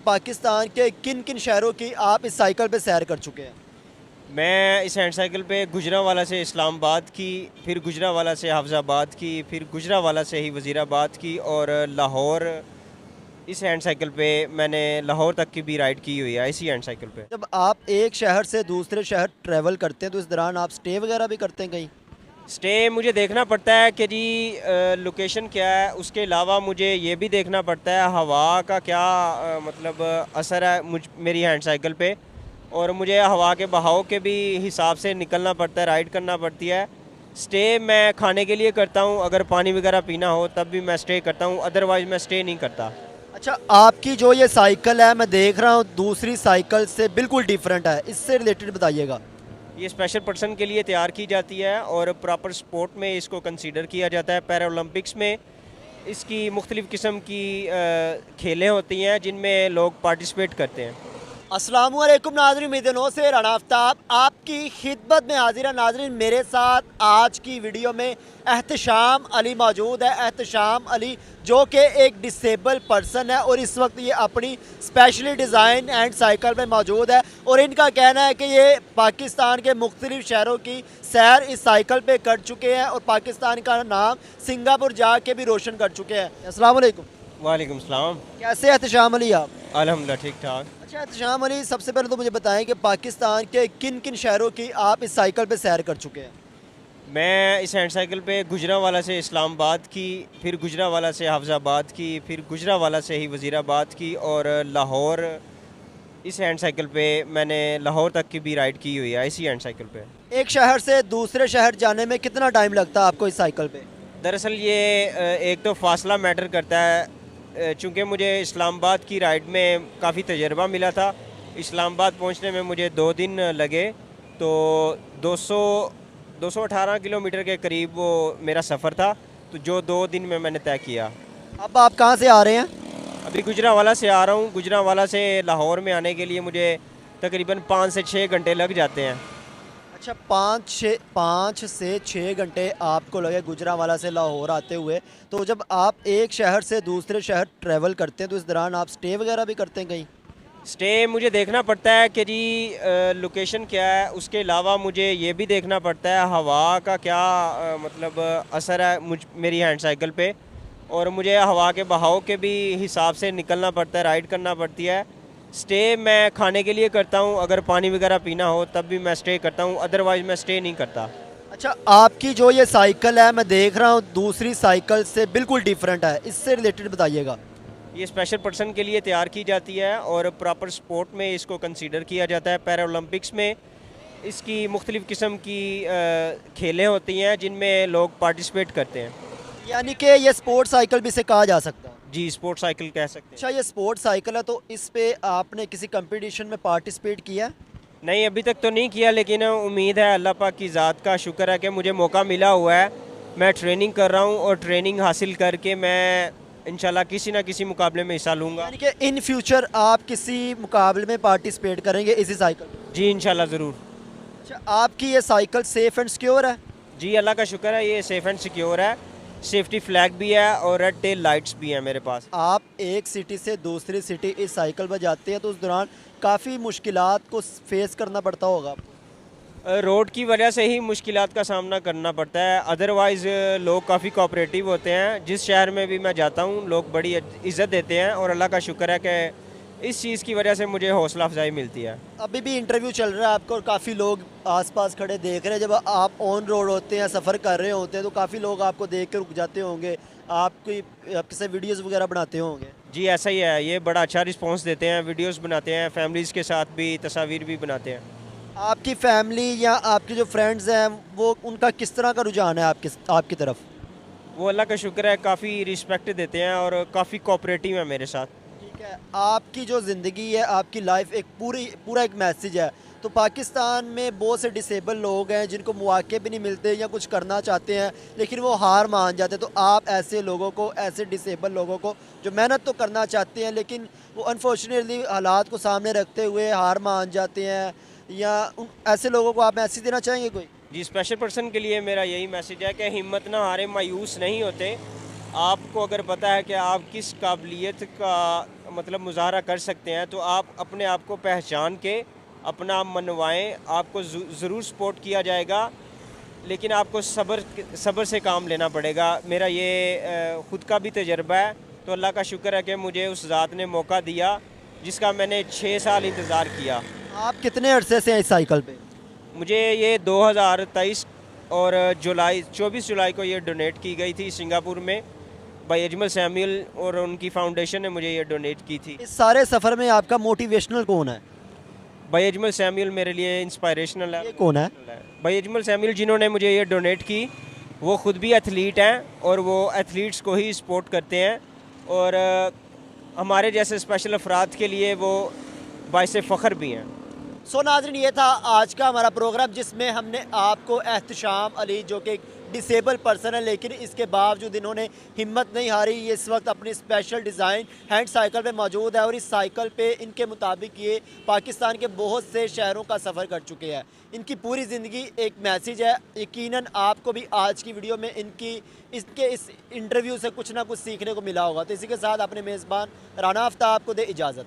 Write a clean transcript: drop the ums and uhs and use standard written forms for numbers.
पाकिस्तान के किन किन शहरों की आप इस साइकिल पे सैर कर चुके हैं? मैं इस हैंड साइकिल पे गुजरांवाला से इस्लामाबाद की, फिर गुजरांवाला से हाफजाबाद की, फिर गुजरांवाला से ही वज़ीराबाद की और लाहौर। इस हैंड साइकिल पे मैंने लाहौर तक की भी राइड की हुई है, इसी हैंड साइकिल पे। जब आप एक शहर से दूसरे शहर ट्रैवल करते हैं तो इस दौरान आप स्टे वगैरह भी करते हैं कहीं? स्टे मुझे देखना पड़ता है कि जी लोकेशन क्या है। उसके अलावा मुझे ये भी देखना पड़ता है हवा का क्या मतलब असर है मेरी हैंड साइकिल पे। और मुझे हवा के बहाव के भी हिसाब से निकलना पड़ता है, राइड करना पड़ती है। स्टे मैं खाने के लिए करता हूँ, अगर पानी वगैरह पीना हो तब भी मैं स्टे करता हूँ, अदरवाइज़ मैं स्टे नहीं करता। अच्छा, आपकी जो ये साइकिल है मैं देख रहा हूँ दूसरी साइकिल से बिल्कुल डिफरेंट है, इससे रिलेटेड बताइएगा। ये स्पेशल पर्सन के लिए तैयार की जाती है और प्रॉपर स्पोर्ट में इसको कंसीडर किया जाता है। पैरा ओलंपिक्स में इसकी मुख्तलिफ़ किस्म की खेलें होती हैं जिनमें लोग पार्टिसिपेट करते हैं। अस्सलामुअलैकुम नाज़रीन, उम्मीद से राना आफ्ताब आपकी खिदमत में हाजिर है। नाज़रीन, मेरे साथ आज की वीडियो में एहतशाम अली मौजूद है। एहतशाम अली जो कि एक डिसेबल पर्सन है और इस वक्त ये अपनी स्पेशली डिज़ाइन एंड साइकिल में मौजूद है और इनका कहना है कि ये पाकिस्तान के मुख्तलिफ शहरों की सैर इस साइकिल पे कर चुके हैं और पाकिस्तान का नाम सिंगापुर जाके भी रोशन कर चुके हैं। अस्सलाम वालेकुम। वालेकुम सलाम। कैसे एहतशाम अली आप? अल्हम्दुलिल्लाह ठीक ठाक। अच्छा एहतशाम अली, सबसे पहले तो मुझे बताएं कि पाकिस्तान के किन किन शहरों की आप इस साइकिल पे सैर कर चुके हैं? मैं इस हैंड साइकिल पे गुजरांवाला से इस्लामाबाद की, फिर गुजरांवाला से हाफजाबाद की, फिर गुजरांवाला से ही वज़ीराबाद की और लाहौर। इस हैंड साइकिल पे मैंने लाहौर तक की भी राइड की हुई है, इसी हैंड साइकिल पे। एक शहर से दूसरे शहर जाने में कितना टाइम लगता है आपको इस साइकिल पे? दरअसल ये एक तो फासला मैटर करता है। चूँकि मुझे इस्लामाबाद की राइड में काफ़ी तजर्बा मिला था। इस्लामाबाद पहुँचने में मुझे 2 दिन लगे, तो 218 किलोमीटर के करीब वो मेरा सफ़र था, तो जो 2 दिन में मैंने तय किया। अब आप कहाँ से आ रहे हैं? अभी गुजरांवाला से आ रहा हूँ। गुजरांवाला से लाहौर में आने के लिए मुझे तकरीबन 5 से 6 घंटे लग जाते हैं। अच्छा, 5 से 6 घंटे आपको लगे गुजरांवाला से लाहौर आते हुए। तो जब आप एक शहर से दूसरे शहर ट्रैवल करते हैं तो इस दौरान आप स्टे वगैरह भी करते हैं कहीं? स्टे मुझे देखना पड़ता है कि जी लोकेशन क्या है। उसके अलावा मुझे ये भी देखना पड़ता है हवा का क्या मतलब असर है मेरी हैंड साइकिल पे। और मुझे हवा के बहाव के भी हिसाब से निकलना पड़ता है, राइड करना पड़ती है। स्टे मैं खाने के लिए करता हूँ, अगर पानी वगैरह पीना हो तब भी मैं स्टे करता हूँ, अदरवाइज़ मैं स्टे नहीं करता। अच्छा, आपकी जो ये साइकिल है मैं देख रहा हूँ दूसरी साइकिल से बिल्कुल डिफरेंट है, इससे रिलेटेड बताइएगा। ये स्पेशल पर्सन के लिए तैयार की जाती है और प्रॉपर स्पोर्ट में इसको कंसीडर किया जाता है। पैरा ओलंपिक्स में इसकी मुख्तलिफ़ किस्म की खेलें होती हैं जिनमें लोग पार्टिसिपेट करते हैं। यानी कि ये स्पोर्ट्स साइकिल भी इसे कहा जा सकता है? जी, स्पोर्ट साइकिल कह सकते हैं। अच्छा, ये स्पोर्ट्स साइकिल है तो इस पे आपने किसी कंपटीशन में पार्टिसिपेट किया है? नहीं, अभी तक तो नहीं किया, लेकिन उम्मीद है, अल्लाह पाक की ज़ात का शुक्र है कि मुझे मौका मिला हुआ है। मैं ट्रेनिंग कर रहा हूँ और ट्रेनिंग हासिल करके मैं इंशाल्लाह किसी ना किसी मुकाबले में हिस्सा लूँगा। यानी कि इन फ्यूचर आप किसी मुकाबले में पार्टिसिपेट करेंगे इसी साइकिल पे? जी, इंशाल्लाह ज़रूर। अच्छा, आपकी ये साइकिल सेफ एंड सिक्योर है? जी, अल्लाह का शुक्र है, ये सेफ़ एंड सिक्योर है। सेफ्टी फ्लैग भी है और रेड टेल लाइट्स भी हैं मेरे पास। आप एक सिटी से दूसरी सिटी इस साइकिल पर जाते हैं तो उस दौरान काफ़ी मुश्किलात को फेस करना पड़ता होगा आपको? रोड की वजह से ही मुश्किलात का सामना करना पड़ता है, अदरवाइज़ लोग काफ़ी कोऑपरेटिव होते हैं। जिस शहर में भी मैं जाता हूँ लोग बड़ी इज़्ज़त देते हैं और अल्लाह का शुक्र है कि इस चीज़ की वजह से मुझे हौसला अफजाई मिलती है। अभी भी इंटरव्यू चल रहा है आपको और काफ़ी लोग आसपास खड़े देख रहे हैं। जब आप ऑन रोड होते हैं, सफ़र कर रहे होते हैं तो काफ़ी लोग आपको देख के रुक जाते होंगे, आपके से वीडियोज़ वगैरह बनाते होंगे। जी, ऐसा ही है, ये बड़ा अच्छा रिस्पॉन्स देते हैं, वीडियोस बनाते हैं, फैमिलीज़ के साथ भी तस्वीर भी बनाते हैं। आपकी फैमिली या आपके जो फ्रेंड्स हैं वो उनका किस तरह का रुझान है आपकी तरफ? वो अल्लाह का शुक्र है, काफ़ी रिस्पेक्ट देते हैं और काफ़ी कोऑपरेटिव है मेरे साथ। ठीक है, आपकी जो ज़िंदगी है, आपकी लाइफ एक पूरा एक मैसेज है। तो पाकिस्तान में बहुत से डिसेबल लोग हैं जिनको मौके भी नहीं मिलते या कुछ करना चाहते हैं लेकिन वो हार मान जाते हैं। तो आप ऐसे लोगों को, ऐसे डिसेबल लोगों को जो मेहनत तो करना चाहते हैं लेकिन वो अनफॉर्चुनेटली हालात को सामने रखते हुए हार मान जाते हैं, या ऐसे लोगों को आप मैसेज देना चाहेंगे कोई? जी, स्पेशल पर्सन के लिए मेरा यही मैसेज है कि हिम्मत ना हारें, मायूस नहीं होते। आपको अगर पता है कि आप किस काबिलियत का मतलब मुजाहरा कर सकते हैं, तो आप अपने आप को पहचान के अपना मनवाएं, आपको ज़रूर सपोर्ट किया जाएगा, लेकिन आपको सब्र से काम लेना पड़ेगा। मेरा ये ख़ुद का भी तजर्बा है, तो अल्लाह का शुक्र है कि मुझे उस ज़ात ने मौका दिया जिसका मैंने 6 साल इंतज़ार किया। आप कितने अरसे से हैं इस साइकिल पे? मुझे ये 2023 और 24 जुलाई को ये डोनेट की गई थी सिंगापुर में भाई अजमल सैमुअल, और उनकी फाउंडेशन ने मुझे ये डोनेट की थी। इस सारे सफ़र में आपका मोटिवेशनल कौन है? भाई अजमल सैमुअल मेरे लिए इंस्पायरेशनल है। ये कौन है? भाई अजमल सैमुअल जिन्होंने मुझे ये डोनेट की, वो ख़ुद भी एथलीट हैं और वो एथलीट्स को ही सपोर्ट करते हैं, और हमारे जैसे स्पेशल अफराद के लिए वो बाइस फ़ख्र भी हैं। सो नाज़रीन, ये था आज का हमारा प्रोग्राम जिसमें हमने आपको एहतशाम अली, जो कि डिसेबल पर्सन है लेकिन इसके बावजूद इन्होंने हिम्मत नहीं हारी, ये इस वक्त अपनी स्पेशल डिज़ाइन हैंड साइकिल पे मौजूद है, और इस साइकिल पे इनके मुताबिक ये पाकिस्तान के बहुत से शहरों का सफ़र कर चुके हैं। इनकी पूरी ज़िंदगी एक मैसेज है। यकीनन आपको भी आज की वीडियो में इनके इस इंटरव्यू से कुछ ना कुछ सीखने को मिला होगा। तो इसी के साथ अपने मेज़बान राना आफ्ताब को दे इजाज़त।